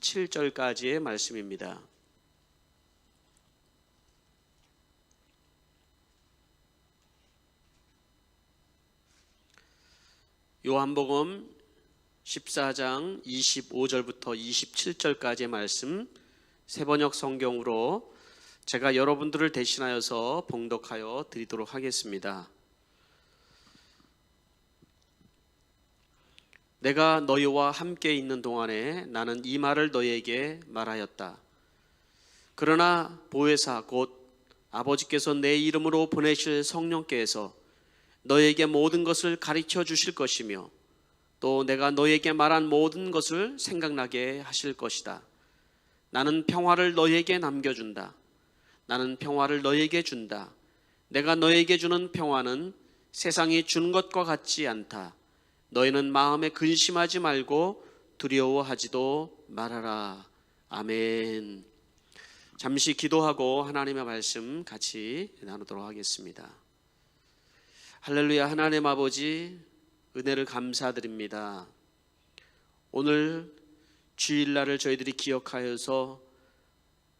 27절까지의 말씀입니다. 요한복음 14장 25절부터 27절까지의 말씀 세번역 성경으로 제가 여러분들을 대신하여서 봉독하여 드리도록 하겠습니다. 내가 너희와 함께 있는 동안에 나는 이 말을 너희에게 말하였다. 그러나 보혜사 곧 아버지께서 내 이름으로 보내실 성령께서 너희에게 모든 것을 가르쳐 주실 것이며 또 내가 너희에게 말한 모든 것을 생각나게 하실 것이다. 나는 평화를 너희에게 남겨준다. 나는 평화를 너희에게 준다. 내가 너희에게 주는 평화는 세상이 주는 것과 같지 않다. 너희는 마음에 근심하지 말고 두려워하지도 말아라. 아멘. 잠시 기도하고 하나님의 말씀 같이 나누도록 하겠습니다. 할렐루야. 하나님 아버지 은혜를 감사드립니다. 오늘 주일날을 저희들이 기억하여서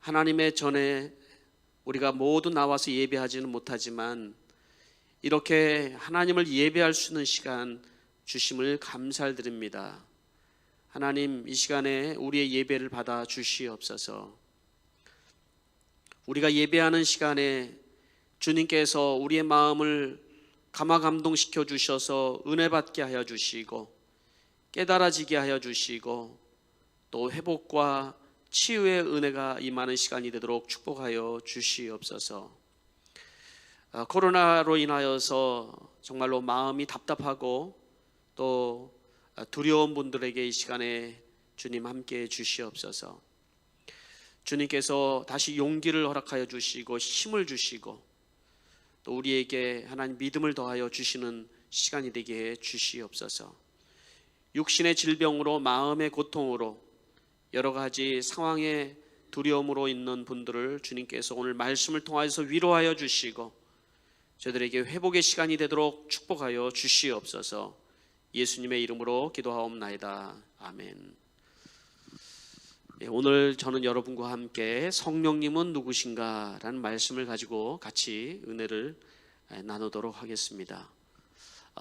하나님의 전에 우리가 모두 나와서 예배하지는 못하지만 이렇게 하나님을 예배할 수 있는 시간 주심을 감사를 드립니다. 하나님, 이 시간에 우리의 예배를 받아 주시옵소서. 우리가 예배하는 시간에 주님께서 우리의 마음을 감화 감동시켜 주셔서 은혜 받게 하여 주시고 깨달아지게 하여 주시고 또 회복과 치유의 은혜가 임하는 시간이 되도록 축복하여 주시옵소서. 코로나로 인하여서 정말로 마음이 답답하고 또 두려운 분들에게 이 시간에 주님 함께 주시옵소서. 주님께서 다시 용기를 허락하여 주시고 힘을 주시고 또 우리에게 하나님 믿음을 더하여 주시는 시간이 되게 해 주시옵소서. 육신의 질병으로 마음의 고통으로 여러 가지 상황의 두려움으로 있는 분들을 주님께서 오늘 말씀을 통하여서 위로하여 주시고 저들에게 회복의 시간이 되도록 축복하여 주시옵소서. 예수님의 이름으로 기도하옵나이다. 아멘. 오늘 저는 여러분과 함께 성령님은 누구신가 라는 말씀을 가지고 같이 은혜를 나누도록 하겠습니다.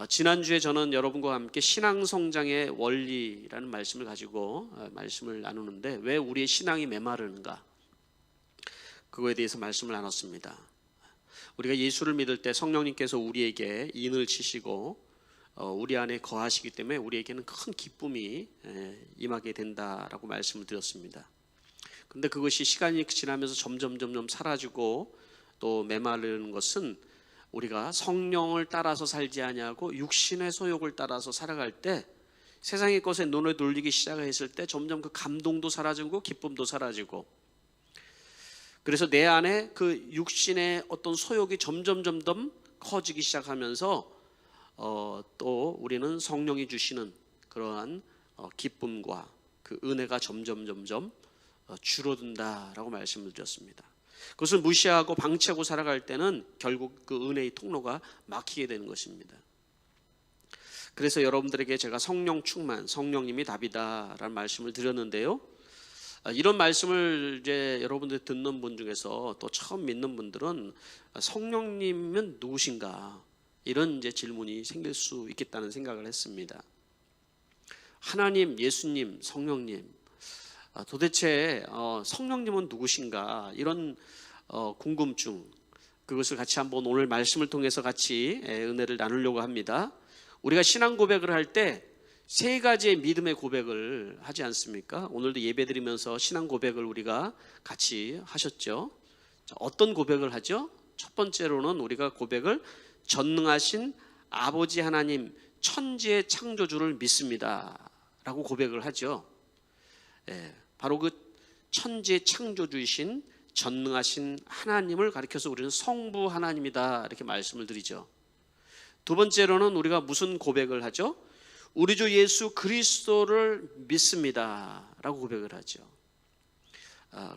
지난주에 저는 여러분과 함께 신앙성장의 원리라는 말씀을 가지고 말씀을 나누는데 왜 우리의 신앙이 메마르는가 그거에 대해서 말씀을 나눴습니다. 우리가 예수를 믿을 때 성령님께서 우리에게 인을 치시고 우리 안에 거하시기 때문에 우리에게는 큰 기쁨이 임하게 된다라고 말씀을 드렸습니다. 그런데 그것이 시간이 지나면서 점점 사라지고 또 메마르는 것은 우리가 성령을 따라서 살지 아니하고 육신의 소욕을 따라서 살아갈 때 세상의 것에 눈을 돌리기 시작했을 때 점점 그 감동도 사라지고 기쁨도 사라지고 그래서 내 안에 그 육신의 어떤 소욕이 점점 커지기 시작하면서 또 우리는 성령이 주시는 그러한 기쁨과 그 은혜가 점점 줄어든다라고 말씀을 드렸습니다. 그것을 무시하고 방치하고 살아갈 때는 결국 그 은혜의 통로가 막히게 되는 것입니다. 그래서 여러분들에게 제가 성령 충만, 성령님이 답이다라는 말씀을 드렸는데요. 이런 말씀을 이제 여러분들 듣는 분 중에서 또 처음 믿는 분들은 성령님은 누구신가? 이런 이제 질문이 생길 수 있겠다는 생각을 했습니다. 하나님, 예수님, 성령님, 도대체 성령님은 누구신가? 이런 궁금증, 그것을 같이 한번 오늘 말씀을 통해서 같이 은혜를 나누려고 합니다. 우리가 신앙 고백을 할 때 세 가지의 믿음의 고백을 하지 않습니까? 오늘도 예배드리면서 신앙 고백을 우리가 같이 하셨죠. 어떤 고백을 하죠? 첫 번째로는 우리가 고백을 전능하신 아버지 하나님 천지의 창조주를 믿습니다 라고 고백을 하죠. 바로 그 천지의 창조주이신 전능하신 하나님을 가리켜서 우리는 성부 하나님이다 이렇게 말씀을 드리죠. 두 번째로는 우리가 무슨 고백을 하죠? 우리 주 예수 그리스도를 믿습니다 라고 고백을 하죠.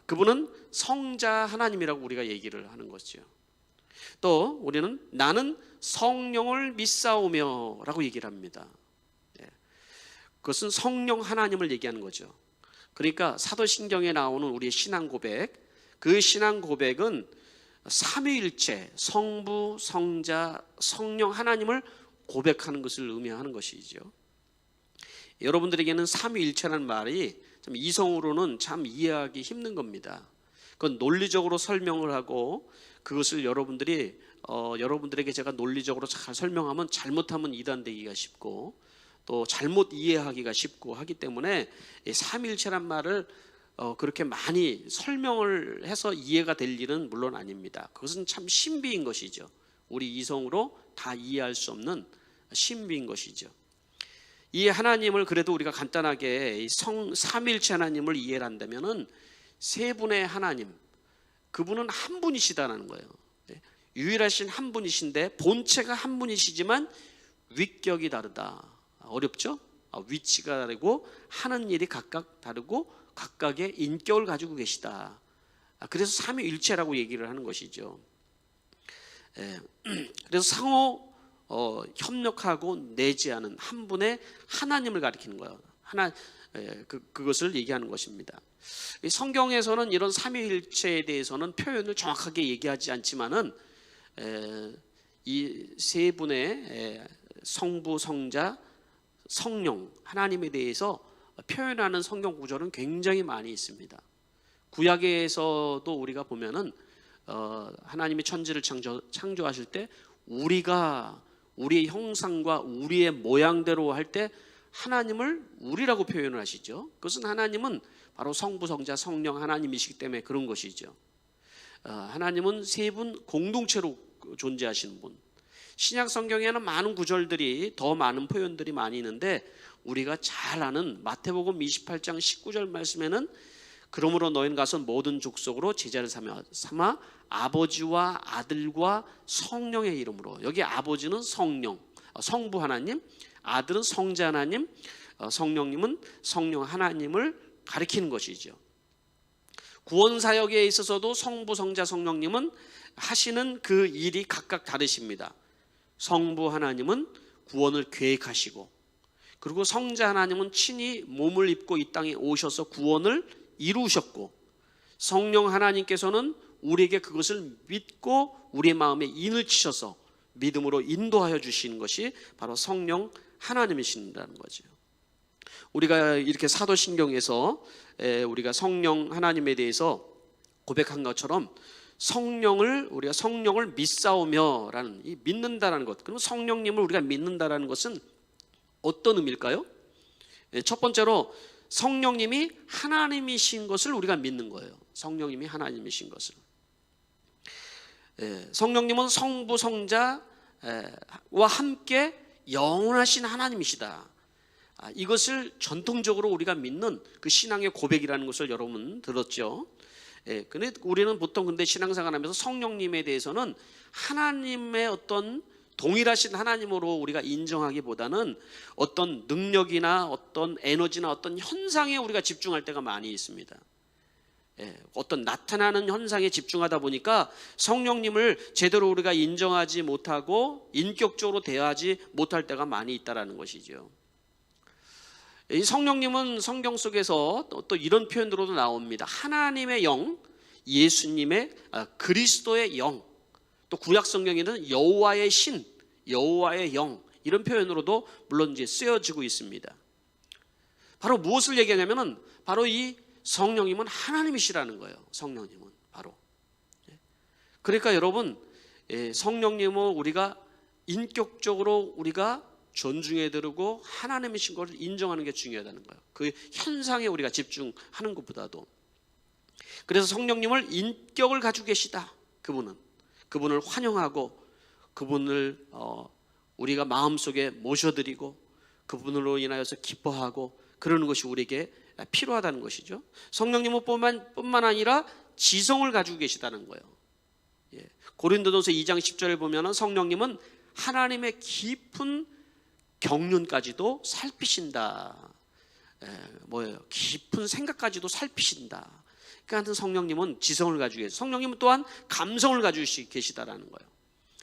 그분은 성자 하나님이라고 우리가 얘기를 하는 거죠. 또 우리는 나는 성령을 믿사오며 라고 얘기를 합니다. 그것은 성령 하나님을 얘기하는 거죠. 그러니까 사도신경에 나오는 우리의 신앙 고백, 그 신앙 고백은 삼위일체, 성부, 성자, 성령 하나님을 고백하는 것을 의미하는 것이죠. 여러분들에게는 삼위일체라는 말이 참 이성으로는 참 이해하기 힘든 겁니다. 그건 논리적으로 설명을 하고 그것을 여러분들에게 제가 논리적으로 잘 설명하면 잘못하면 이단되기가 쉽고 또 잘못 이해하기가 쉽고 하기 때문에 삼위일체란 말을 그렇게 많이 설명을 해서 이해가 될 일은 물론 아닙니다. 그것은 참 신비인 것이죠. 우리 이성으로 다 이해할 수 없는 신비인 것이죠. 이 하나님을 그래도 우리가 간단하게 삼위일체 하나님을 이해를 한다면은 세 분의 하나님, 그분은 한 분이시다는 거예요. 유일하신 한 분이신데 본체가 한 분이시지만 위격이 다르다. 어렵죠? 위치가 다르고 하는 일이 각각 다르고 각각의 인격을 가지고 계시다. 그래서 삼위일체라고 얘기를 하는 것이죠. 그래서 상호 협력하고 내재하는 한 분의 하나님을 가리키는 거예요. 그것을 얘기하는 것입니다. 성경에서는 이런 삼위일체에 대해서는 표현을 정확하게 얘기하지 않지만은 이 세 분의 성부, 성자, 성령 하나님에 대해서 표현하는 성경 구절은 굉장히 많이 있습니다. 구약에서도 우리가 보면은 하나님이 천지를 창조하실 때 우리가 우리의 형상과 우리의 모양대로 할 때 하나님을 우리라고 표현을 하시죠. 그것은 하나님은 바로 성부, 성자, 성령 하나님이시기 때문에 그런 것이죠. 하나님은 세 분 공동체로 존재하시는 분. 신약 성경에는 많은 구절들이 더 많은 표현들이 많이 있는데 우리가 잘 아는 마태복음 28장 19절 말씀에는 그러므로 너희는 가서 모든 족속으로 제자를 삼아 아버지와 아들과 성령의 이름으로. 여기 아버지는 성령, 성부 하나님, 아들은 성자 하나님, 성령님은 성령 하나님을 가리키는 것이죠. 구원 사역에 있어서도 성부, 성자, 성령님은 하시는 그 일이 각각 다르십니다. 성부 하나님은 구원을 계획하시고, 그리고 성자 하나님은 친히 몸을 입고 이 땅에 오셔서 구원을 이루셨고, 성령 하나님께서는 우리에게 그것을 믿고 우리의 마음에 인을 치셔서 믿음으로 인도하여 주시는 것이 바로 성령 하나님이신다는 거죠. 우리가 이렇게 사도신경에서 우리가 성령 하나님에 대해서 고백한 것처럼 우리가 성령을 믿사오며라는 이 믿는다라는 것. 그럼 성령님을 우리가 믿는다라는 것은 어떤 의미일까요? 첫 번째로 성령님이 하나님이신 것을 우리가 믿는 거예요. 성령님이 하나님이신 것을. 성령님은 성부, 성자와 함께 영원하신 하나님이시다. 이것을 전통적으로 우리가 믿는 그 신앙의 고백이라는 것을 여러분 들었죠. 근데 우리는 보통 근데 신앙생활 하면서 성령님에 대해서는 하나님의 어떤 동일하신 하나님으로 우리가 인정하기보다는 어떤 능력이나 어떤 에너지나 어떤 현상에 우리가 집중할 때가 많이 있습니다. 어떤 나타나는 현상에 집중하다 보니까 성령님을 제대로 우리가 인정하지 못하고 인격적으로 대하지 못할 때가 많이 있다라는 것이죠. 이 성령님은 성경 속에서 또 이런 표현으로도 나옵니다. 하나님의 영, 예수님의 그리스도의 영, 또 구약 성경에는 여호와의 신, 여호와의 영, 이런 표현으로도 물론 이제 쓰여지고 있습니다. 바로 무엇을 얘기하냐면은 바로 이 성령님은 하나님이시라는 거예요. 성령님은 바로. 그러니까 여러분, 성령님은 우리가 인격적으로 우리가 존중해 드리고 하나님이신 것을 인정하는 게 중요하다는 거예요. 그 현상에 우리가 집중하는 것보다도. 그래서 성령님을 인격을 가지고 계시다. 그분을 환영하고 그분을 우리가 마음속에 모셔드리고 그분으로 인하여서 기뻐하고 그러는 것이 우리에게 필요하다는 것이죠. 성령님은 뿐만 아니라 지성을 가지고 계시다는 거예요. 고린도전서 2장 10절에 보면 성령님은 하나님의 깊은 경륜까지도 살피신다. 깊은 생각까지도 살피신다. 그러니까 성령님은 지성을 가지고 계세요. 성령님은 또한 감성을 가지고 계시다라는 거예요.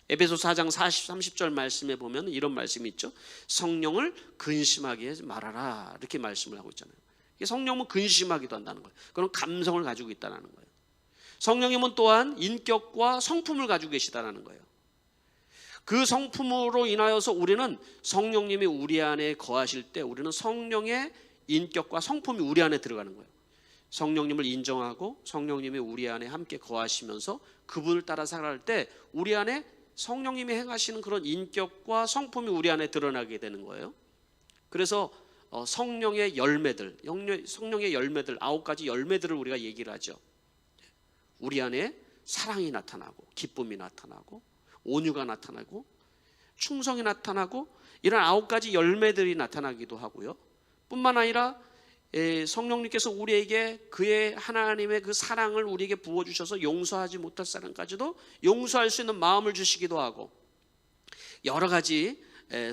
에베소서 4장 30절 말씀에 보면 이런 말씀이 있죠. 성령을 근심하게 하지 말아라. 이렇게 말씀을 하고 있잖아요. 성령은 근심하기도 한다는 거예요. 그런 감성을 가지고 있다는 거예요. 성령님은 또한 인격과 성품을 가지고 계시다는 거예요. 그 성품으로 인하여서 우리는 성령님이 우리 안에 거하실 때 우리는 성령의 인격과 성품이 우리 안에 들어가는 거예요. 성령님을 인정하고 성령님이 우리 안에 함께 거하시면서 그분을 따라 살아갈 때 우리 안에 성령님이 행하시는 그런 인격과 성품이 우리 안에 드러나게 되는 거예요. 그래서 성령의 열매들, 9가지 열매들을 우리가 얘기를 하죠. 우리 안에 사랑이 나타나고 기쁨이 나타나고 온유가 나타나고 충성이 나타나고 이런 9가지 열매들이 나타나기도 하고요. 뿐만 아니라 성령님께서 우리에게 그의 하나님의 그 사랑을 우리에게 부어주셔서 용서하지 못할 사람까지도 용서할 수 있는 마음을 주시기도 하고 여러 가지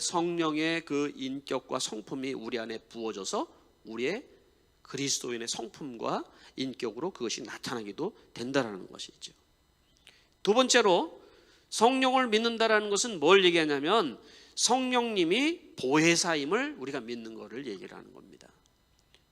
성령의 그 인격과 성품이 우리 안에 부어져서 우리의 그리스도인의 성품과 인격으로 그것이 나타나기도 된다는 것이죠. 두 번째로 성령을 믿는다라는 것은 뭘 얘기하냐면 성령님이 보혜사임을 우리가 믿는 것을 얘기를 하는 겁니다.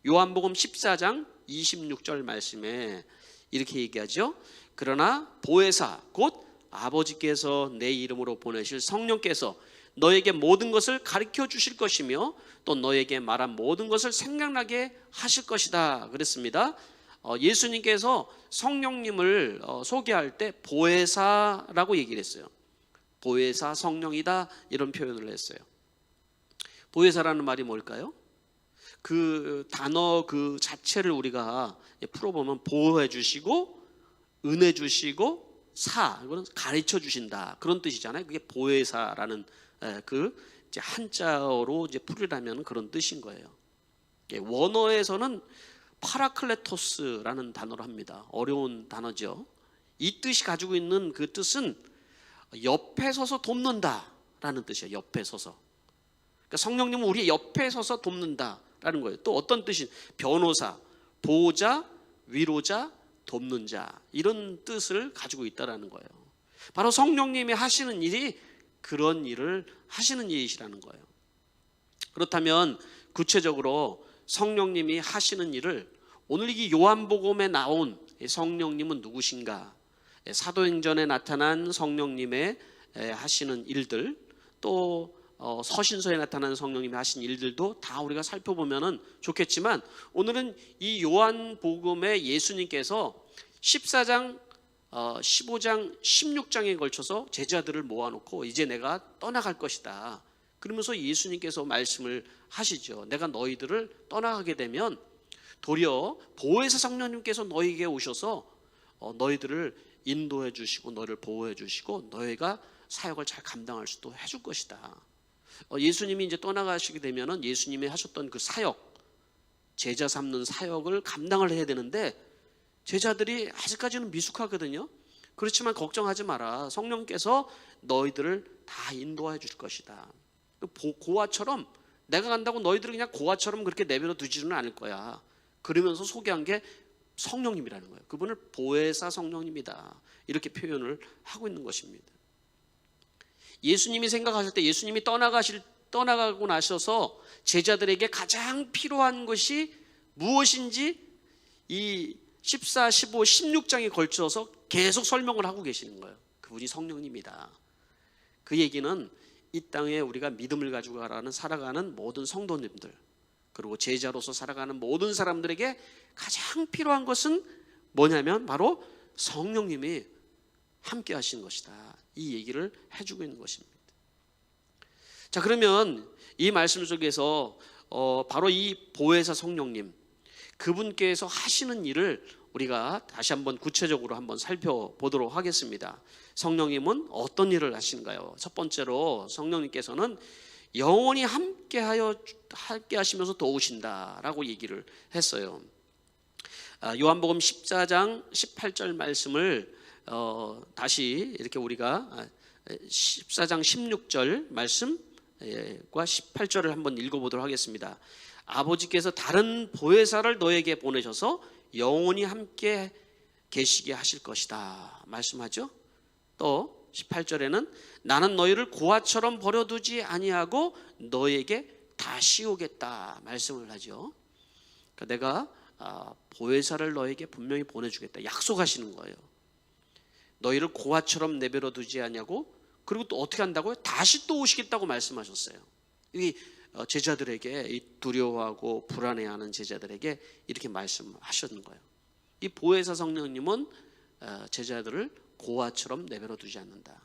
요한복음 14장 26절 말씀에 이렇게 얘기하죠. 그러나 보혜사 곧 아버지께서 내 이름으로 보내실 성령께서 너에게 모든 것을 가르쳐 주실 것이며 또 너에게 말한 모든 것을 생각나게 하실 것이다 그랬습니다. 예수님께서 성령님을 소개할 때 보혜사라고 얘기를 했어요. 보혜사 성령이다 이런 표현을 했어요. 보혜사라는 말이 뭘까요? 그 단어 그 자체를 우리가 풀어보면 보호해 주시고 은혜 주시고 이거는 가르쳐 주신다 그런 뜻이잖아요. 그게 보혜사라는 그 이제 한자어로 이제 풀이라면 그런 뜻인 거예요. 원어에서는 파라클레토스라는 단어로 합니다. 어려운 단어죠. 이 뜻이 가지고 있는 그 뜻은 옆에 서서 돕는다라는 뜻이에요. 옆에 서서. 그러니까 성령님은 우리 옆에 서서 돕는다라는 거예요. 또 어떤 뜻이 변호사, 보호자, 위로자, 돕는 자 이런 뜻을 가지고 있다라는 거예요. 바로 성령님이 하시는 일이 그런 일을 하시는 일이시라는 거예요. 그렇다면 구체적으로 성령님이 하시는 일을 오늘 이 요한복음에 나온 성령님은 누구신가? 사도행전에 나타난 성령님의 하시는 일들 또 서신서에 나타난 성령님이 하신 일들도 다 우리가 살펴보면 좋겠지만 오늘은 이 요한복음에 예수님께서 14장 15장 16장에 걸쳐서 제자들을 모아놓고 이제 내가 떠나갈 것이다 그러면서 예수님께서 말씀을 하시죠. 내가 너희들을 떠나가게 되면 도리어 보혜사 성령님께서 너희에게 오셔서 너희들을 인도해 주시고 너를 보호해 주시고 너희가 사역을 잘 감당할 수도 해줄 것이다. 예수님이 이제 떠나가시게 되면은 예수님이 하셨던 그 사역, 제자 삼는 사역을 감당을 해야 되는데 제자들이 아직까지는 미숙하거든요. 그렇지만 걱정하지 마라. 성령께서 너희들을 다 인도해 줄 것이다. 고아처럼 내가 간다고 너희들을 그냥 고아처럼 그렇게 내버려 두지는 않을 거야. 그러면서 소개한 게 성령님이라는 거예요. 그분을 보혜사 성령님이다. 이렇게 표현을 하고 있는 것입니다. 예수님이 생각하실 때 예수님이 떠나가고 나셔서 제자들에게 가장 필요한 것이 무엇인지 이 14, 15, 16장에 걸쳐서 계속 설명을 하고 계시는 거예요. 그분이 성령님이다. 그 얘기는 이 땅에 우리가 믿음을 가지고 살아가는 모든 성도님들 그리고 제자로서 살아가는 모든 사람들에게 가장 필요한 것은 뭐냐면 바로 성령님이 함께 하시는 것이다. 이 얘기를 해주고 있는 것입니다. 자, 그러면 이 말씀 속에서 바로 이 보혜사 성령님 그분께서 하시는 일을 우리가 다시 한번 구체적으로 한번 살펴보도록 하겠습니다. 성령님은 어떤 일을 하시는가요? 첫 번째로 성령님께서는 영원히 함께 하시면서 도우신다라고 얘기를 했어요. 요한복음 14장 18절 말씀을 다시 이렇게 우리가 14장 16절 말씀과 18절을 한번 읽어보도록 하겠습니다. 아버지께서 다른 보혜사를 너에게 보내셔서 영원히 함께 계시게 하실 것이다 말씀하죠. 또 18절에는 나는 너희를 고아처럼 버려두지 아니하고 너에게 다시 오겠다 말씀을 하죠. 내가 보혜사를 너에게 분명히 보내주겠다 약속하시는 거예요. 너희를 고아처럼 내버려 두지 않냐고. 그리고 또 어떻게 한다고요? 다시 또 오시겠다고 말씀하셨어요. 이 제자들에게, 이 두려워하고 불안해하는 제자들에게 이렇게 말씀하셨는 거예요. 이 보혜사 성령님은 제자들을 고아처럼 내버려 두지 않는다.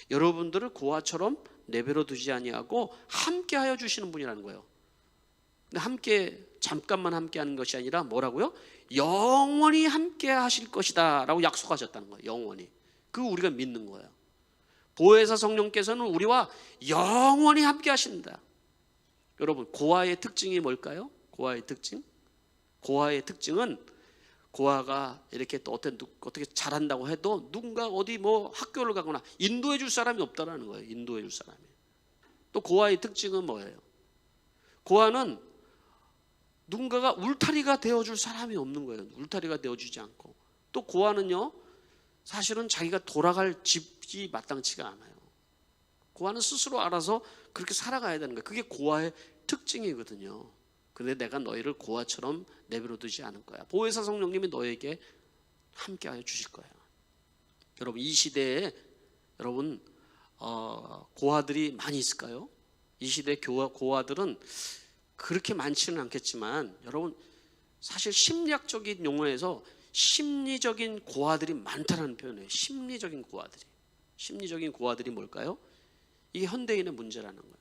여러분들을 고아처럼 내버려 두지 아니하고 함께하여 주시는 분이라는 거예요. 근데 함께, 잠깐만 함께하는 것이 아니라 뭐라고요? 영원히 함께하실 것이다 라고 약속하셨다는 거예요. 영원히. 그거 우리가 믿는 거예요. 보혜사 성령께서는 우리와 영원히 함께하신다. 여러분, 고아의 특징이 뭘까요? 고아의 특징? 고아의 특징은, 고아가 이렇게 또 어떻게 잘한다고 해도 누군가 어디 뭐 학교를 가거나 인도해 줄 사람이 없다라는 거예요. 인도해 줄 사람이. 또 고아의 특징은 뭐예요? 고아는 누군가가 울타리가 되어줄 사람이 없는 거예요. 울타리가 되어주지 않고. 또 고아는요, 사실은 자기가 돌아갈 집이 마땅치가 않아요. 고아는 스스로 알아서 그렇게 살아가야 되는 거예요. 그게 고아의 특징이거든요. 근데 내가 너희를 고아처럼 내버려 두지 않을 거야. 보혜사 성령님이 너에게 함께하여 주실 거야. 여러분, 이 시대에 여러분 고아들이 많이 있을까요? 이 시대 고아들은 그렇게 많지는 않겠지만, 여러분 사실 심리학적인 용어에서 심리적인 고아들이 많다는 표현이에요. 심리적인 고아들이. 심리적인 고아들이 뭘까요? 이게 현대인의 문제라는 거예요.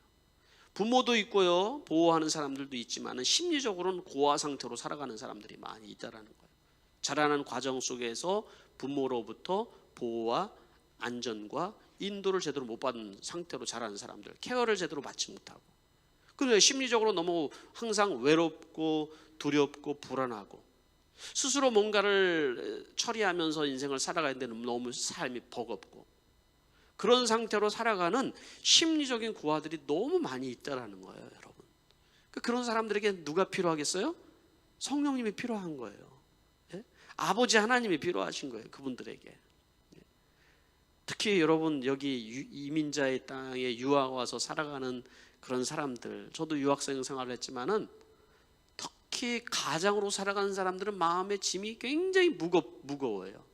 부모도 있고요, 보호하는 사람들도 있지만 심리적으로는 고아 상태로 살아가는 사람들이 많이 있다라는 거예요. 자라는 과정 속에서 부모로부터 보호와 안전과 인도를 제대로 못 받은 상태로 자라는 사람들, 케어를 제대로 받지 못하고, 그래서 심리적으로 너무 항상 외롭고 두렵고 불안하고, 스스로 뭔가를 처리하면서 인생을 살아가야 되는 너무 삶이 버겁고, 그런 상태로 살아가는 심리적인 고아들이 너무 많이 있다라는 거예요, 여러분. 그런 사람들에게 누가 필요하겠어요? 성령님이 필요한 거예요. 예? 아버지 하나님이 필요하신 거예요, 그분들에게. 예? 특히 여러분, 여기 이민자의 땅에 유학 와서 살아가는 그런 사람들, 저도 유학생 생활을 했지만은 특히 가장으로 살아가는 사람들은 마음의 짐이 굉장히 무거워요.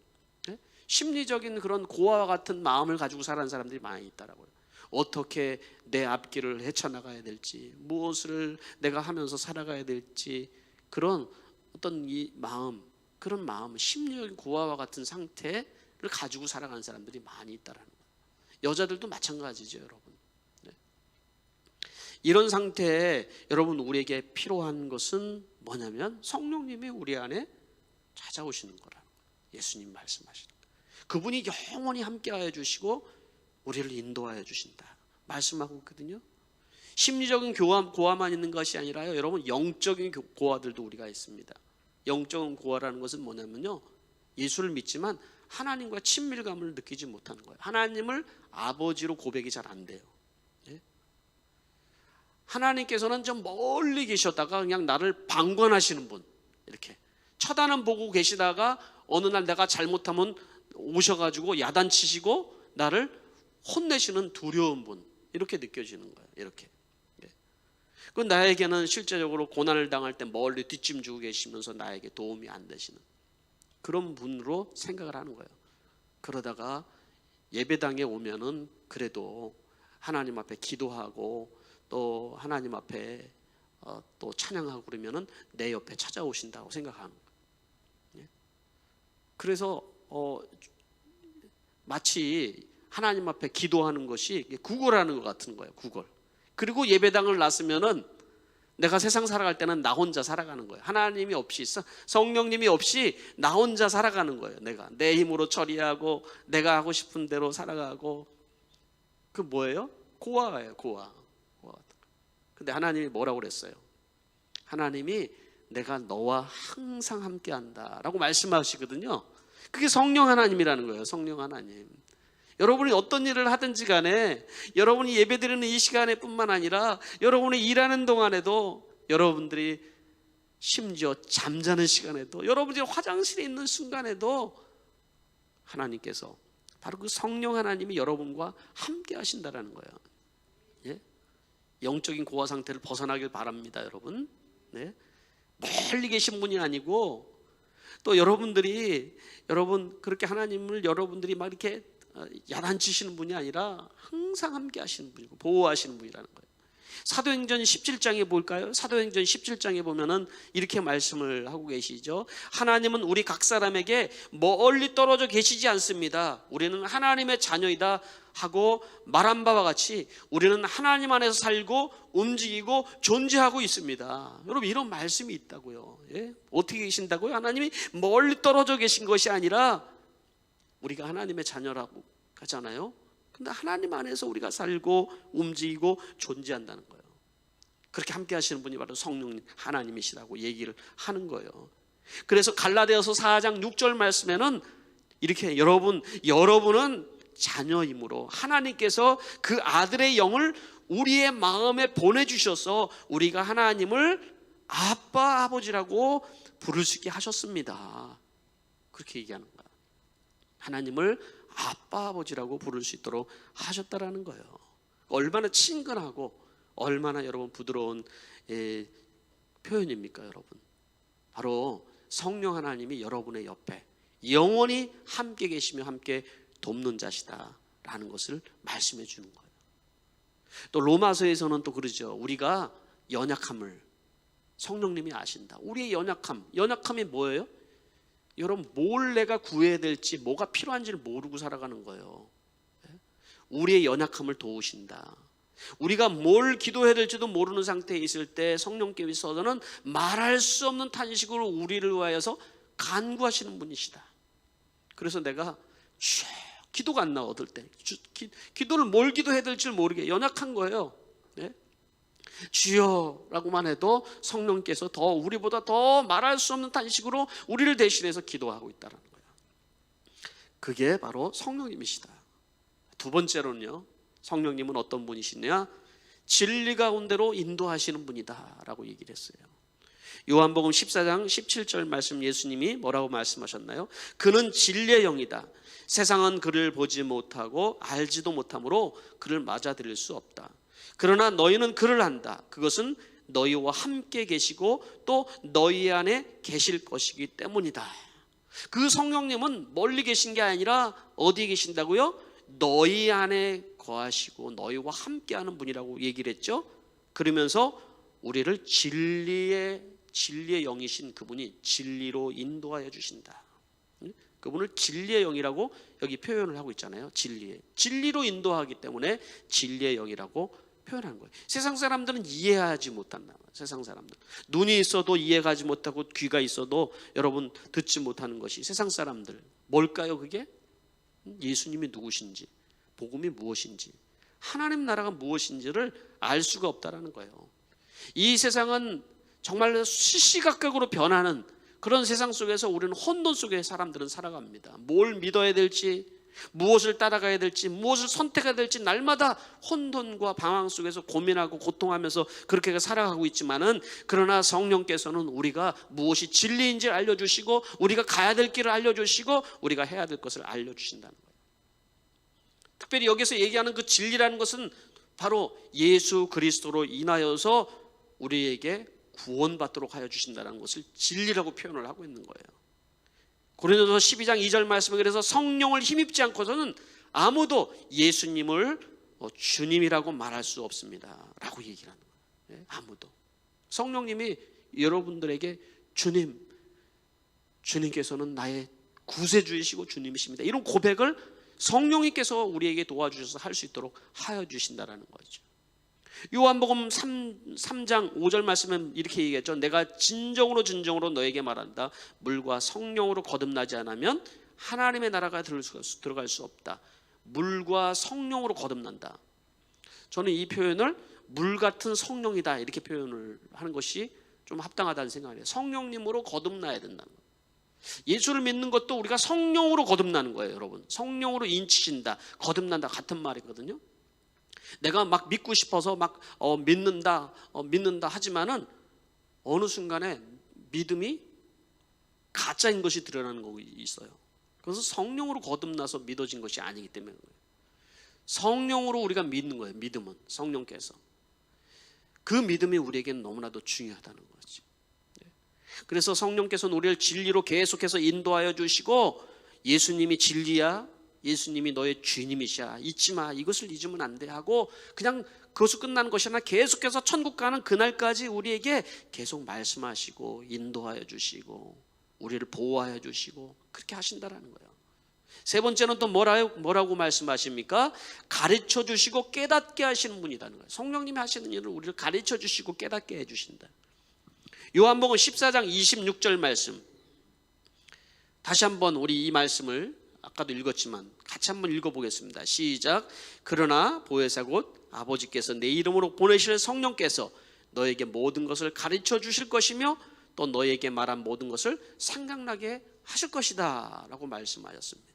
심리적인 그런 고아와 같은 마음을 가지고 살아가는 사람들이 많이 있더라고요. 어떻게 내 앞길을 헤쳐나가야 될지, 무엇을 내가 하면서 살아가야 될지, 그런 어떤 이 마음, 그런 마음, 심리적인 고아와 같은 상태를 가지고 살아가는 사람들이 많이 있다라는 거예요. 여자들도 마찬가지죠, 여러분. 네. 이런 상태에 여러분, 우리에게 필요한 것은 뭐냐면 성령님이 우리 안에 찾아오시는 거라는 거예요. 예수님 말씀하시는 거예요. 그분이 영원히 함께하여 주시고 우리를 인도하여 주신다 말씀하고 있거든요. 심리적인 고아만 있는 것이 아니라요, 여러분, 영적인 고아들도 우리가 있습니다. 영적인 고아라는 것은 뭐냐면요, 예수를 믿지만 하나님과 친밀감을 느끼지 못하는 거예요. 하나님을 아버지로 고백이 잘 안 돼요. 예? 하나님께서는 좀 멀리 계셨다가 그냥 나를 방관하시는 분, 이렇게 쳐다는 보고 계시다가 어느 날 내가 잘못하면 오셔가지고 야단치시고 나를 혼내시는 두려운 분, 이렇게 느껴지는 거예요. 이렇게. 그 나에게는 실제적으로 고난을 당할 때 멀리 뒷짐지고 계시면서 나에게 도움이 안 되시는 그런 분으로 생각을 하는 거예요. 그러다가 예배당에 오면은 그래도 하나님 앞에 기도하고 또 하나님 앞에 또 찬양하고 그러면은 내 옆에 찾아오신다고 생각하는 거예요. 그래서 마치 하나님 앞에 기도하는 것이 구걸하는 것 같은 거예요. 구걸. 그리고 예배당을 났으면은 내가 세상 살아갈 때는 나 혼자 살아가는 거예요. 하나님이 없이, 성령님이 없이 나 혼자 살아가는 거예요. 내가 내 힘으로 처리하고 내가 하고 싶은 대로 살아가고. 그 뭐예요? 고아예요. 고아. 근데 하나님이 뭐라고 그랬어요? 하나님이 내가 너와 항상 함께한다 라고 말씀하시거든요. 그게 성령 하나님이라는 거예요. 성령 하나님. 여러분이 어떤 일을 하든지 간에, 여러분이 예배드리는 이 시간에 뿐만 아니라 여러분이 일하는 동안에도, 여러분들이 심지어 잠자는 시간에도, 여러분들이 화장실에 있는 순간에도 하나님께서, 바로 그 성령 하나님이 여러분과 함께 하신다라는 거예요. 예? 영적인 고아 상태를 벗어나길 바랍니다, 여러분. 네? 멀리 계신 분이 아니고, 또 여러분 그렇게 하나님을 여러분들이 막 이렇게 야단치시는 분이 아니라 항상 함께 하시는 분이고 보호하시는 분이라는 거예요. 사도행전 17장에 볼까요? 사도행전 17장에 보면은 이렇게 말씀을 하고 계시죠. 하나님은 우리 각 사람에게 멀리 떨어져 계시지 않습니다. 우리는 하나님의 자녀이다 하고 말한 바와 같이 우리는 하나님 안에서 살고 움직이고 존재하고 있습니다. 여러분, 이런 말씀이 있다고요. 예? 어떻게 계신다고요? 하나님이 멀리 떨어져 계신 것이 아니라 우리가 하나님의 자녀라고 하잖아요. 근데 하나님 안에서 우리가 살고 움직이고 존재한다는 거예요. 그렇게 함께 하시는 분이 바로 성령님 하나님이시라고 얘기를 하는 거예요. 그래서 갈라디아서 4장 6절 말씀에는 이렇게 여러분은 자녀이므로 하나님께서 그 아들의 영을 우리의 마음에 보내주셔서 우리가 하나님을 아빠 아버지라고 부를 수 있게 하셨습니다. 그렇게 얘기하는 거예요. 하나님을 아빠 아버지라고 부를 수 있도록 하셨다라는 거예요. 얼마나 친근하고 얼마나 여러분 부드러운 표현입니까 여러분. 바로 성령 하나님이 여러분의 옆에 영원히 함께 계시며 함께 돕는 자시다라는 것을 말씀해 주는 거예요. 또 로마서에서는 또 그러죠. 우리가 연약함을 성령님이 아신다. 우리의 연약함이 뭐예요? 여러분, 뭘 내가 구해야 될지 뭐가 필요한지를 모르고 살아가는 거예요. 우리의 연약함을 도우신다. 우리가 뭘 기도해야 될지도 모르는 상태에 있을 때 성령께서는 말할 수 없는 탄식으로 우리를 위하여서 간구하시는 분이시다. 그래서 내가 기도가 안 나와. 얻을 때 기도를 뭘 기도해야 될지 모르게 연약한 거예요. 네? 주여라고만 해도 성령께서 우리보다 더 말할 수 없는 탄식으로 우리를 대신해서 기도하고 있다는 거예요. 그게 바로 성령님이시다. 두 번째로는요, 성령님은 어떤 분이시냐? 진리 가운데로 인도하시는 분이다 라고 얘기를 했어요. 요한복음 14장 17절 말씀, 예수님이 뭐라고 말씀하셨나요? 그는 진리의 영이다. 세상은 그를 보지 못하고 알지도 못하므로 그를 맞아들일 수 없다. 그러나 너희는 그를 안다. 그것은 너희와 함께 계시고 또 너희 안에 계실 것이기 때문이다. 그 성령님은 멀리 계신 게 아니라 어디에 계신다고요? 너희 안에 거하시고 너희와 함께하는 분이라고 얘기를 했죠. 그러면서 우리를 진리의 영이신 그분이 진리로 인도하여 주신다. 그분을 진리의 영이라고 여기 표현을 하고 있잖아요. 진리로 인도하기 때문에 진리의 영이라고 표현하는 거예요. 세상 사람들은 이해하지 못한다. 세상 사람들 눈이 있어도 이해가지 못하고 귀가 있어도 여러분 듣지 못하는 것이 세상 사람들 뭘까요? 그게 예수님이 누구신지, 복음이 무엇인지, 하나님 나라가 무엇인지를 알 수가 없다라는 거예요. 이 세상은 정말 시시각각으로 변하는 그런 세상 속에서 우리는 혼돈 속에 사람들은 살아갑니다. 뭘 믿어야 될지, 무엇을 따라가야 될지, 무엇을 선택해야 될지 날마다 혼돈과 방황 속에서 고민하고 고통하면서 그렇게 살아가고 있지만은, 그러나 성령께서는 우리가 무엇이 진리인지 알려주시고 우리가 가야 될 길을 알려주시고 우리가 해야 될 것을 알려주신다는 거예요. 특별히 여기서 얘기하는 그 진리라는 것은 바로 예수 그리스도로 인하여서 우리에게 구원받도록 하여 주신다는 것을 진리라고 표현을 하고 있는 거예요. 고린도서 12장 2절 말씀에 그래서 성령을 힘입지 않고서는 아무도 예수님을 주님이라고 말할 수 없습니다 라고 얘기를 하는 거예요. 아무도. 성령님이 여러분들에게 주님께서는 나의 구세주이시고 주님이십니다, 이런 고백을 성령님께서 우리에게 도와주셔서 할 수 있도록 하여 주신다는 거죠. 요한복음 3장 5절 말씀은 이렇게 얘기했죠. 내가 진정으로 너에게 말한다. 물과 성령으로 거듭나지 않으면 하나님의 나라가 들어갈 수 없다. 물과 성령으로 거듭난다. 저는 이 표현을 물 같은 성령이다 이렇게 표현을 하는 것이 좀 합당하다는 생각을 해요. 성령님으로 거듭나야 된다는 거예요. 예수를 믿는 것도 우리가 성령으로 거듭나는 거예요. 여러분, 성령으로 인치신다, 거듭난다 같은 말이거든요. 내가 막 믿고 싶어서 막 믿는다 하지만은 어느 순간에 믿음이 가짜인 것이 드러나는 거 있어요. 그래서 성령으로 거듭나서 믿어진 것이 아니기 때문에 그래요. 성령으로 우리가 믿는 거예요. 믿음은 성령께서. 그 믿음이 우리에게는 너무나도 중요하다는 거죠. 그래서 성령께서는 우리를 진리로 계속해서 인도하여 주시고, 예수님이 진리야, 예수님이 너의 주님이시야, 잊지 마, 이것을 잊으면 안 돼 하고 그냥 그것으로 끝나는 것이 아니라 계속해서 천국 가는 그날까지 우리에게 계속 말씀하시고 인도하여 주시고 우리를 보호하여 주시고 그렇게 하신다라는 거예요. 세 번째는 또 뭐라고 말씀하십니까? 가르쳐 주시고 깨닫게 하시는 분이라는 거예요. 성령님이 하시는 일을 우리를 가르쳐 주시고 깨닫게 해 주신다. 요한복음 14장 26절 말씀, 다시 한번 우리 이 말씀을 아까도 읽었지만 같이 한번 읽어보겠습니다. 시작. 그러나 보혜사 곧 아버지께서 내 이름으로 보내실 성령께서 너에게 모든 것을 가르쳐 주실 것이며 또 너에게 말한 모든 것을 생각나게 하실 것이다 라고 말씀하셨습니다.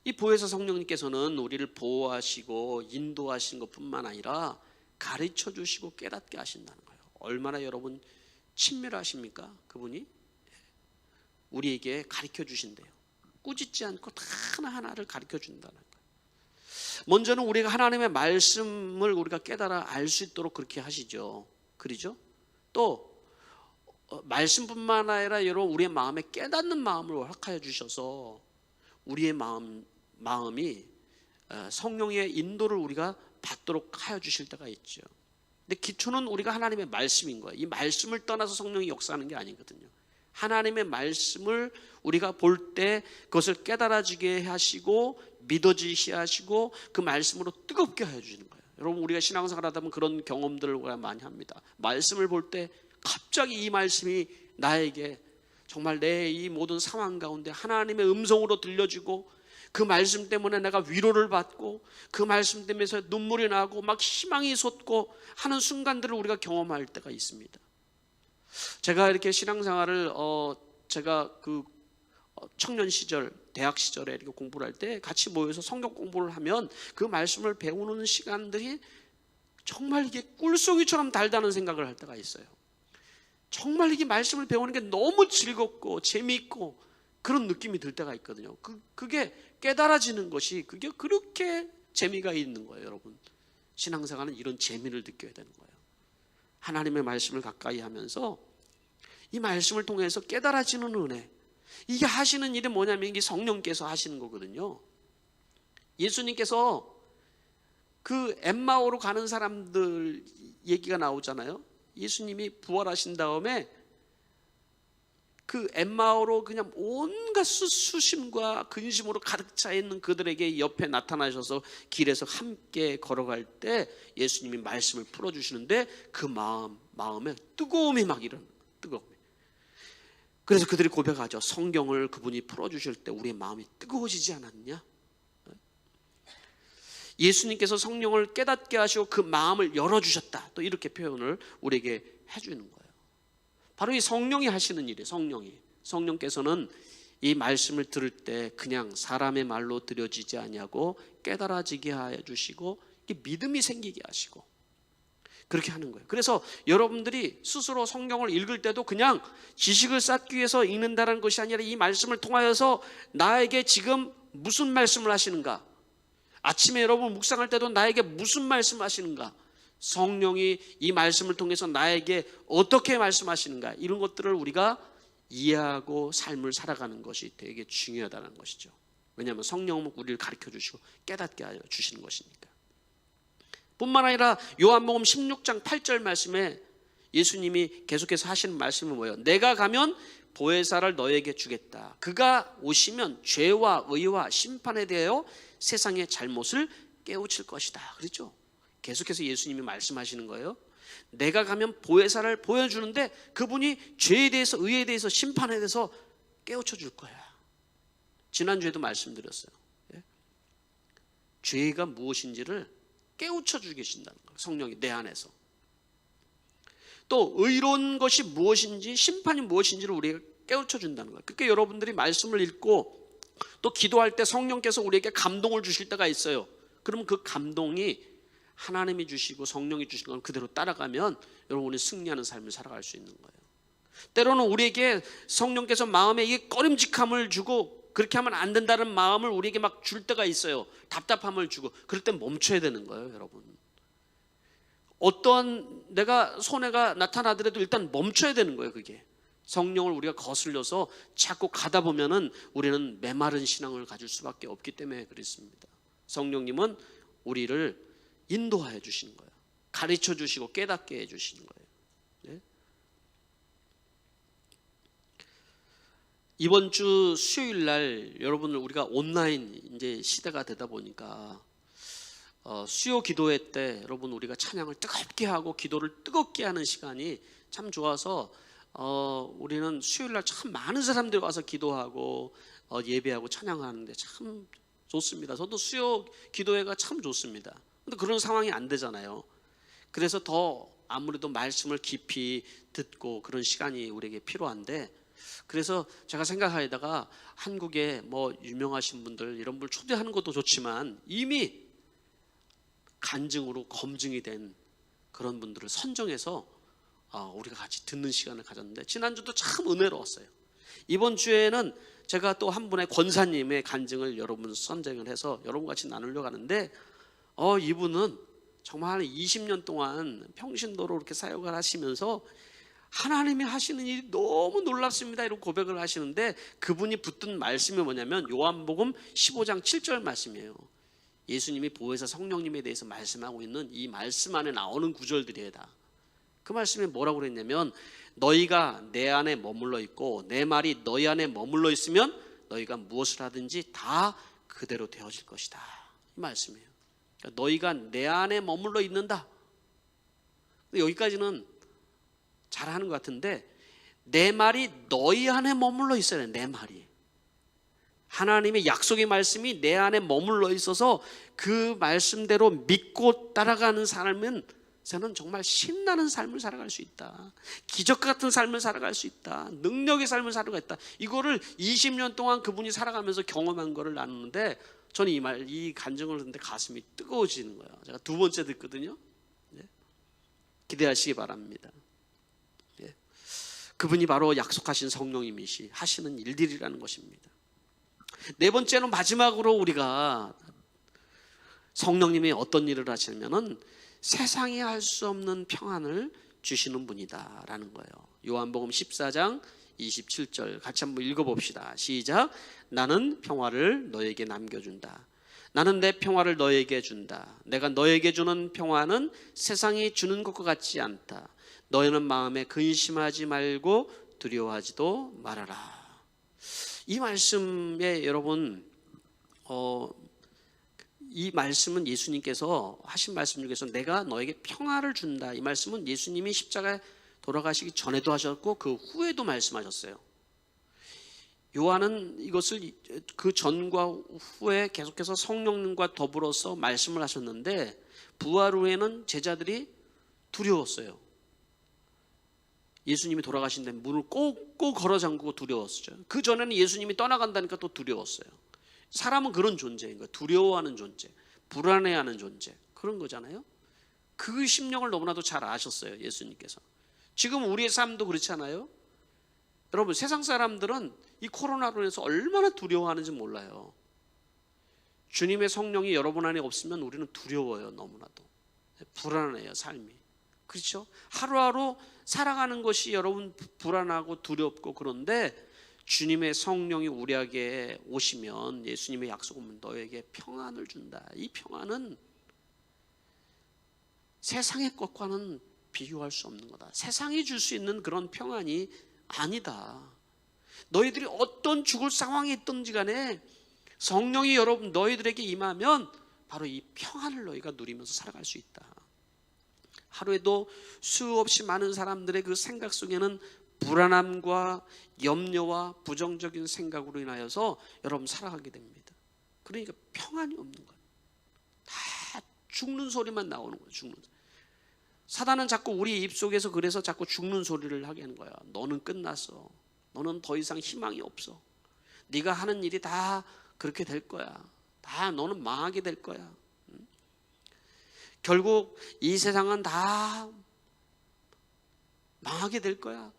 이 보혜사 성령님께서는 우리를 보호하시고 인도하시는 것뿐만 아니라 가르쳐 주시고 깨닫게 하신다는 거예요. 얼마나 여러분 친밀하십니까? 그분이 우리에게 가르쳐 주신대요. 꾸짖지 않고 다 하나하나를 가르쳐 준다는 거예요. 먼저는 우리가 하나님의 말씀을 우리가 깨달아 알 수 있도록 그렇게 하시죠. 그러죠? 또 말씀뿐만 아니라 여러분 우리의 마음에 깨닫는 마음을 허락하여 주셔서 우리의 마음이 성령의 인도를 우리가 받도록 하여 주실 때가 있죠. 근데 기초는 우리가 하나님의 말씀인 거예요. 이 말씀을 떠나서 성령이 역사하는 게 아니거든요. 하나님의 말씀을 우리가 볼 때 그것을 깨달아지게 하시고 믿어지게 하시고 그 말씀으로 뜨겁게 해주시는 거예요. 여러분 우리가 신앙생활 하다 보면 그런 경험들을 우리가 많이 합니다. 말씀을 볼 때 갑자기 이 말씀이 나에게 정말 내 이 모든 상황 가운데 하나님의 음성으로 들려지고 그 말씀 때문에 내가 위로를 받고 그 말씀 때문에 눈물이 나고 막 희망이 솟고 하는 순간들을 우리가 경험할 때가 있습니다. 제가 이렇게 신앙생활을 제가 그 청년 시절, 대학 시절에 이렇게 공부를 할 때 같이 모여서 성경 공부를 하면 그 말씀을 배우는 시간들이 정말 이게 꿀송이처럼 달다는 생각을 할 때가 있어요. 정말 이게 말씀을 배우는 게 너무 즐겁고 재미있고 그런 느낌이 들 때가 있거든요. 그게 깨달아지는 것이 그게 그렇게 재미가 있는 거예요. 여러분 신앙생활은 이런 재미를 느껴야 되는 거예요. 하나님의 말씀을 가까이 하면서 이 말씀을 통해서 깨달아지는 은혜, 이게 하시는 일이 뭐냐면 이게 성령께서 하시는 거거든요. 예수님께서 그 엠마오로 가는 사람들 얘기가 나오잖아요. 예수님이 부활하신 다음에 그 엠마오로 그냥 온갖 수심과 근심으로 가득 차 있는 그들에게 옆에 나타나셔서 길에서 함께 걸어갈 때 예수님이 말씀을 풀어주시는데 그 마음에 뜨거움이 막 일어나요. 뜨거움이. 그래서 그들이 고백하죠. 성경을 그분이 풀어주실 때 우리의 마음이 뜨거워지지 않았냐? 예수님께서 성령을 깨닫게 하시고 그 마음을 열어주셨다. 또 이렇게 표현을 우리에게 해주는 거예요. 바로 이 성령이 하시는 일이에요. 성령께서는 이 말씀을 들을 때 그냥 사람의 말로 들려지지 아니하고 깨달아지게 하여 주시고 믿음이 생기게 하시고 그렇게 하는 거예요. 그래서 여러분들이 스스로 성경을 읽을 때도 그냥 지식을 쌓기 위해서 읽는다는 것이 아니라 이 말씀을 통하여서 나에게 지금 무슨 말씀을 하시는가, 아침에 여러분 묵상할 때도 나에게 무슨 말씀 하시는가, 성령이 이 말씀을 통해서 나에게 어떻게 말씀하시는가, 이런 것들을 우리가 이해하고 삶을 살아가는 것이 되게 중요하다는 것이죠. 왜냐하면 성령은 우리를 가르쳐 주시고 깨닫게 하여 주시는 것이니까. 뿐만 아니라 요한복음 16장 8절 말씀에 예수님이 계속해서 하시는 말씀은 뭐예요? 내가 가면 보혜사를 너에게 주겠다. 그가 오시면 죄와 의와 심판에 대하여 세상의 잘못을 깨우칠 것이다. 그렇죠? 계속해서 예수님이 말씀하시는 거예요. 내가 가면 보혜사를 보여주는데 그분이 죄에 대해서, 의에 대해서, 심판에 대해서 깨우쳐 줄 거야. 지난주에도 말씀드렸어요. 죄가 무엇인지를 깨우쳐 주고 계신다는 거예요. 성령이 내 안에서. 또 의로운 것이 무엇인지, 심판이 무엇인지를 우리가 깨우쳐 준다는 거예요. 그러니까 여러분들이 말씀을 읽고 또 기도할 때 성령께서 우리에게 감동을 주실 때가 있어요. 그러면 그 감동이 하나님이 주시고 성령이 주신 걸 그대로 따라가면 여러분이 승리하는 삶을 살아갈 수 있는 거예요. 때로는 우리에게 성령께서 마음에 이게 꺼림직함을 주고 그렇게 하면 안 된다는 마음을 우리에게 막 줄 때가 있어요. 답답함을 주고. 그럴 때 멈춰야 되는 거예요, 여러분. 어떠한 내가 손해가 나타나더라도 일단 멈춰야 되는 거예요. 그게 성령을 우리가 거슬려서 자꾸 가다 보면은 우리는 메마른 신앙을 가질 수밖에 없기 때문에 그렇습니다. 성령님은 우리를 인도하여 주시는 거예요. 가르쳐 주시고 깨닫게 해 주시는 거예요. 네? 이번 주 수요일 날 여러분들 우리가 온라인 이제 시대가 되다 보니까 수요 기도회 때 여러분 우리가 찬양을 뜨겁게 하고 기도를 뜨겁게 하는 시간이 참 좋아서 우리는 수요일 날 참 많은 사람들이 와서 기도하고 예배하고 찬양하는데 참 좋습니다. 저도 수요 기도회가 참 좋습니다. 근데 그런 상황이 안 되잖아요. 그래서 더 아무래도 말씀을 깊이 듣고 그런 시간이 우리에게 필요한데, 그래서 제가 생각하다가 한국에 뭐 유명하신 분들 이런 분을 초대하는 것도 좋지만 이미 간증으로 검증이 된 그런 분들을 선정해서 우리가 같이 듣는 시간을 가졌는데 지난주도 참 은혜로웠어요. 이번 주에는 제가 또 한 분의 권사님의 간증을 여러분 선정을 해서 여러분 같이 나누려고 하는데 이분은 정말 20년 동안 평신도로 이렇게 사역을 하시면서 하나님이 하시는 일이 너무 놀랍습니다 이런 고백을 하시는데, 그분이 붙든 말씀이 뭐냐면 요한복음 15장 7절 말씀이에요. 예수님이 보혜사 성령님에 대해서 말씀하고 있는 이 말씀 안에 나오는 구절들이에요. 다 그 말씀에 뭐라고 그랬냐면, 너희가 내 안에 머물러 있고 내 말이 너희 안에 머물러 있으면 너희가 무엇을 하든지 다 그대로 되어질 것이다, 이 말씀이에요. 그러니까 너희가 내 안에 머물러 있는다. 여기까지는 잘하는 것 같은데 내 말이 너희 안에 머물러 있어야 돼. 내 말이, 하나님의 약속의 말씀이 내 안에 머물러 있어서 그 말씀대로 믿고 따라가는 삶은 저는 정말 신나는 삶을 살아갈 수 있다. 기적 같은 삶을 살아갈 수 있다. 능력의 삶을 살아갈 수 있다. 이거를 20년 동안 그분이 살아가면서 경험한 거를 나누는데 저는 이 간증을 듣는데 가슴이 뜨거워지는 거예요. 제가 두 번째 듣거든요. 기대하시기 바랍니다. 그분이 바로 약속하신 성령님이시 하시는 일들이라는 것입니다. 네 번째는 마지막으로 우리가 성령님이 어떤 일을 하시냐면은 세상이 할 수 없는 평안을 주시는 분이다라는 거예요. 요한복음 14장 27절 같이 한번 읽어봅시다. 시작. 나는 평화를 너에게 남겨준다. 나는 내 평화를 너에게 준다. 내가 너에게 주는 평화는 세상이 주는 것과 같지 않다. 너희는 마음에 근심하지 말고 두려워하지도 말아라. 이 말씀에 여러분 이 말씀은 예수님께서 하신 말씀 중에서 내가 너에게 평화를 준다, 이 말씀은 예수님이 십자가에 돌아가시기 전에도 하셨고 그 후에도 말씀하셨어요. 요한은 이것을 그 전과 후에 계속해서 성령님과 더불어서 말씀을 하셨는데 부활 후에는 제자들이 두려웠어요. 예수님이 돌아가신 데 문을 꼭 걸어 잠그고 두려웠죠. 그 전에는 예수님이 떠나간다니까 또 두려웠어요. 사람은 그런 존재인 거예요. 두려워하는 존재, 불안해하는 존재, 그런 거잖아요. 그 심령을 너무나도 잘 아셨어요, 예수님께서. 지금 우리의 삶도 그렇잖아요. 여러분, 세상 사람들은 이 코로나로 인해서 얼마나 두려워하는지 몰라요. 주님의 성령이 여러분 안에 없으면 우리는 두려워요. 너무나도 불안해요, 삶이. 그렇죠? 하루하루 살아가는 것이 여러분 불안하고 두렵고, 그런데 주님의 성령이 우리에게 오시면 예수님의 약속은 너에게 평안을 준다. 이 평안은 세상의 것과는 비교할 수 없는 거다. 세상이 줄 수 있는 그런 평안이 아니다. 너희들이 어떤 죽을 상황에 있든지 간에 성령이 여러분 너희들에게 임하면 바로 이 평안을 너희가 누리면서 살아갈 수 있다. 하루에도 수없이 많은 사람들의 그 생각 속에는 불안함과 염려와 부정적인 생각으로 인하여서 여러분 살아가게 됩니다. 그러니까 평안이 없는 거예요. 다 죽는 소리만 나오는 거예요. 죽는. 사단은 자꾸 우리 입속에서 그래서 자꾸 죽는 소리를 하게 하는 거야. 너는 끝났어. 너는 더 이상 희망이 없어. 네가 하는 일이 다 그렇게 될 거야. 다 너는 망하게 될 거야. 결국 이 세상은 다 망하게 될 거야.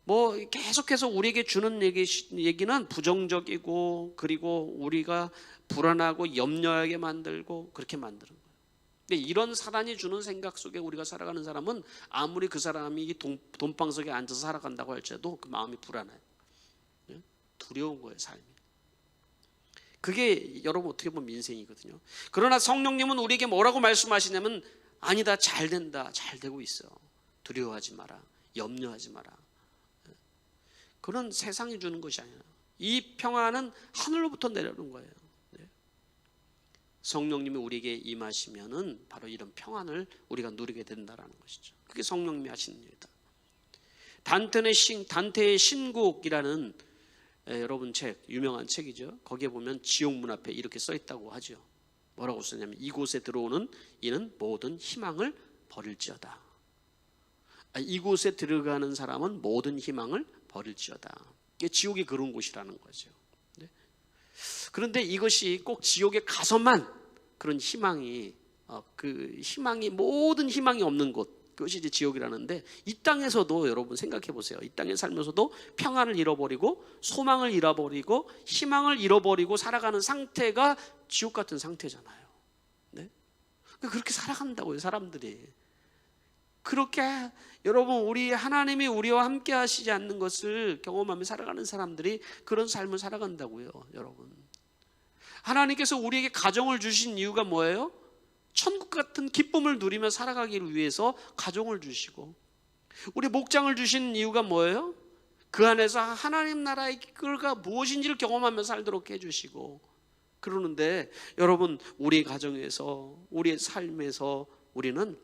뭐 계속해서 우리에게 주는 얘기는 부정적이고, 그리고 우리가 불안하고 염려하게 만들고 그렇게 만드는 거예요. 근데 이런 사단이 주는 생각 속에 우리가 살아가는 사람은 아무리 그 사람이 돈방석에 앉아서 살아간다고 할지라도 그 마음이 불안해요. 두려운 거예요, 삶이. 그게 여러분 어떻게 보면 인생이거든요. 그러나 성령님은 우리에게 뭐라고 말씀하시냐면 아니다, 잘 된다, 잘 되고 있어. 두려워하지 마라, 염려하지 마라. 그런 세상이 주는 것이 아니라 이 평안은 하늘로부터 내려오는 거예요. 성령님이 우리에게 임하시면은 바로 이런 평안을 우리가 누리게 된다라는 것이죠. 그게 성령님이 하시는 일이다. 단테의 신곡이라는 여러분 책, 유명한 책이죠. 거기에 보면 지옥 문 앞에 이렇게 써 있다고 하죠. 뭐라고 쓰냐면 이곳에 들어오는 이는 모든 희망을 버릴지어다. 이곳에 들어가는 사람은 모든 희망을 버릴지어다. 이게 지옥이 그런 곳이라는 거죠. 그런데 이것이 꼭 지옥에 가서만 그런 희망이 모든 희망이 없는 곳, 그것이 이제 지옥이라는데, 이 땅에서도 여러분 생각해 보세요. 이 땅에 살면서도 평안을 잃어버리고 소망을 잃어버리고 희망을 잃어버리고 살아가는 상태가 지옥 같은 상태잖아요. 네? 그렇게 살아간다고요, 사람들이. 그렇게 여러분, 우리 하나님이 우리와 함께 하시지 않는 것을 경험하며 살아가는 사람들이 그런 삶을 살아간다고요, 여러분. 하나님께서 우리에게 가정을 주신 이유가 뭐예요? 천국 같은 기쁨을 누리며 살아가기를 위해서 가정을 주시고, 우리 목장을 주신 이유가 뭐예요? 그 안에서 하나님 나라의 길가 무엇인지를 경험하며 살도록 해주시고. 그러는데 여러분, 우리 가정에서, 우리의 삶에서 우리는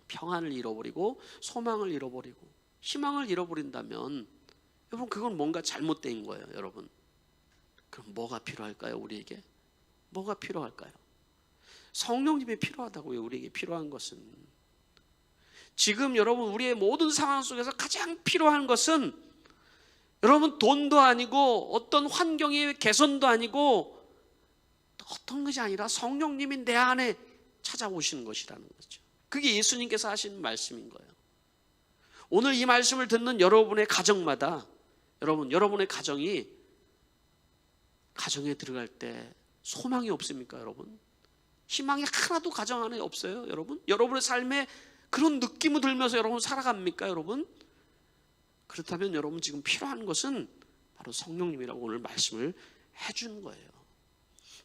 평안을 잃어버리고 소망을 잃어버리고 희망을 잃어버린다면 여러분, 그건 뭔가 잘못된 거예요, 여러분. 그럼 뭐가 필요할까요? 우리에게 뭐가 필요할까요? 성령님이 필요하다고요. 우리에게 필요한 것은, 지금 여러분 우리의 모든 상황 속에서 가장 필요한 것은 여러분 돈도 아니고 어떤 환경의 개선도 아니고 어떤 것이 아니라 성령님이 내 안에 찾아오시는 것이라는 거죠. 그게 예수님께서 하신 말씀인 거예요. 오늘 이 말씀을 듣는 여러분의 가정마다, 여러분의 가정에 들어갈 때 소망이 없습니까, 여러분? 희망이 하나도 가정 안에 없어요, 여러분? 여러분의 삶에 그런 느낌을 들면서 여러분 살아갑니까, 여러분? 그렇다면 여러분 지금 필요한 것은 바로 성령님이라고 오늘 말씀을 해주는 거예요.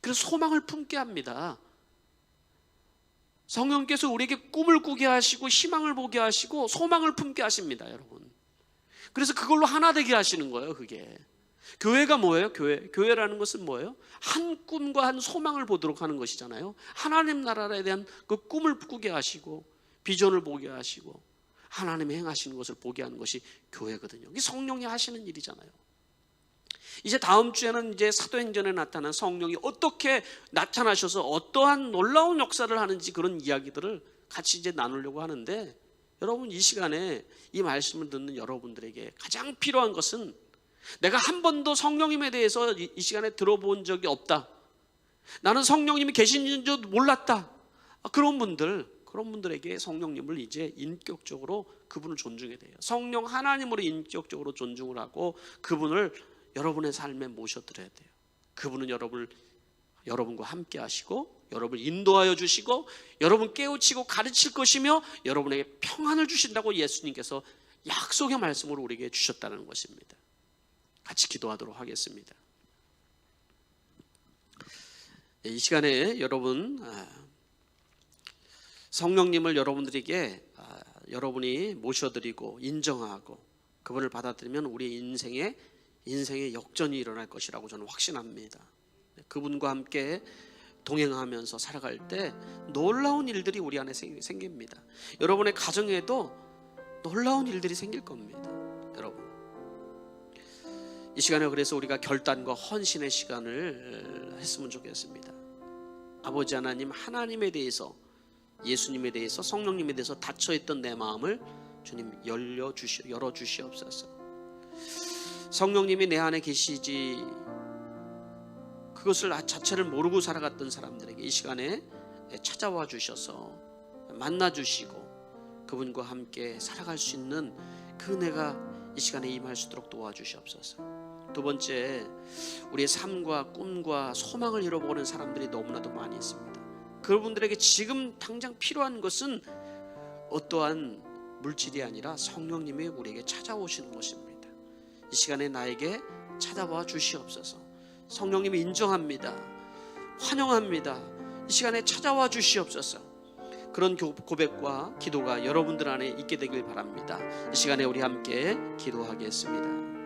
그래서 소망을 품게 합니다. 성령께서 우리에게 꿈을 꾸게 하시고 희망을 보게 하시고 소망을 품게 하십니다, 여러분. 그래서 그걸로 하나 되게 하시는 거예요. 그게 교회가 뭐예요? 교회라는 것은 뭐예요? 한 꿈과 한 소망을 보도록 하는 것이잖아요. 하나님 나라에 대한 그 꿈을 꾸게 하시고 비전을 보게 하시고 하나님이 행하시는 것을 보게 하는 것이 교회거든요. 이게 성령이 하시는 일이잖아요. 이제 다음 주에는 이제 사도행전에 나타난 성령이 어떻게 나타나셔서 어떠한 놀라운 역사를 하는지 그런 이야기들을 같이 이제 나누려고 하는데, 여러분 이 시간에 이 말씀을 듣는 여러분들에게 가장 필요한 것은, 내가 한 번도 성령님에 대해서 이 시간에 들어본 적이 없다, 나는 성령님이 계신 줄 몰랐다, 그런 분들에게 성령님을 이제 인격적으로 그분을 존중해야 돼요. 성령 하나님으로 인격적으로 존중을 하고 그분을 여러분의 삶에 모셔드려야 돼요. 그분은 여러분과 함께 하시고 여러분을 인도하여 주시고 여러분 깨우치고 가르칠 것이며 여러분에게 평안을 주신다고 예수님께서 약속의 말씀으로 우리에게 주셨다는 것입니다. 같이 기도하도록 하겠습니다. 이 시간에 여러분, 성령님을 여러분들에게 여러분이 모셔드리고 인정하고 그분을 받아들이면 우리의 인생의 역전이 일어날 것이라고 저는 확신합니다. 그분과 함께 동행하면서 살아갈 때 놀라운 일들이 우리 안에 생깁니다. 여러분의 가정에도 놀라운 일들이 생길 겁니다. 여러분, 이 시간에 그래서 우리가 결단과 헌신의 시간을 했으면 좋겠습니다. 아버지 하나님, 하나님에 대해서, 예수님에 대해서, 성령님에 대해서 닫혀있던 내 마음을 주님 열어주시옵소서. 성령님이 내 안에 계시지 그것을 자체를 모르고 살아갔던 사람들에게 이 시간에 찾아와 주셔서 만나 주시고 그분과 함께 살아갈 수 있는 그 은혜가 이 시간에 임할 수 있도록 도와주시옵소서. 두 번째, 우리의 삶과 꿈과 소망을 잃어버리는 사람들이 너무나도 많이 있습니다. 그분들에게 지금 당장 필요한 것은 어떠한 물질이 아니라 성령님이 우리에게 찾아오시는 것입니다. 이 시간에 나에게 찾아와 주시옵소서. 성령님이 인정합니다. 환영합니다. 이 시간에 찾아와 주시옵소서. 그런 고백과 기도가 여러분들 안에 있게 되길 바랍니다. 이 시간에 우리 함께 기도하겠습니다.